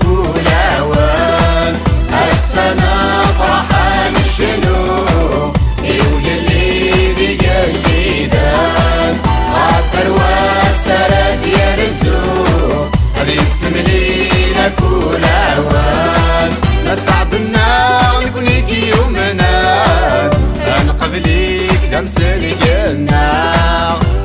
كل اوان. هسه نفرحان شنو ويلي بقلبي بان. غفر وسرد يرزوق هذي السمليلة كل اوان. نصعب النار يكونك يومنا نقبليك دمس الجنة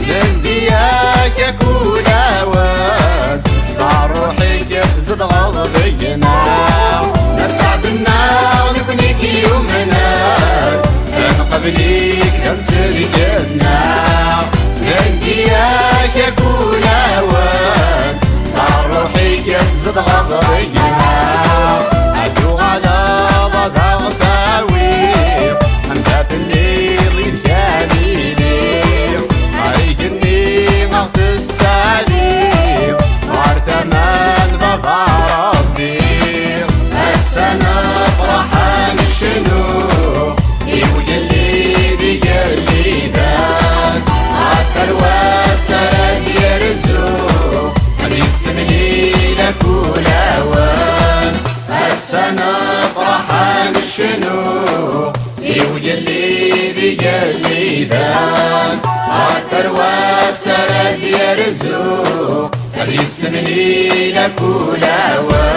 من دياك يا كل اوان. صار روحك يفزد غضبنا نصعب النار يكونك يومنا نقبليك دمس الجنة من دياك يا كل اوان. صار روحك يفزد غضبنا عدو على ضغط غثاوي انت في الليل يدكاني ليه عيقني مغز الساليم وارت امان بابا ربي. هسه نفرحان شنو ويلي بقلبي بان. عطر وسرد يرزوق هذي السمليلة كل اوان. هسه نفرحان شنو ويلي بقلبي بان. عطر وسرد يرزوق هذي السمليلة كل اوان.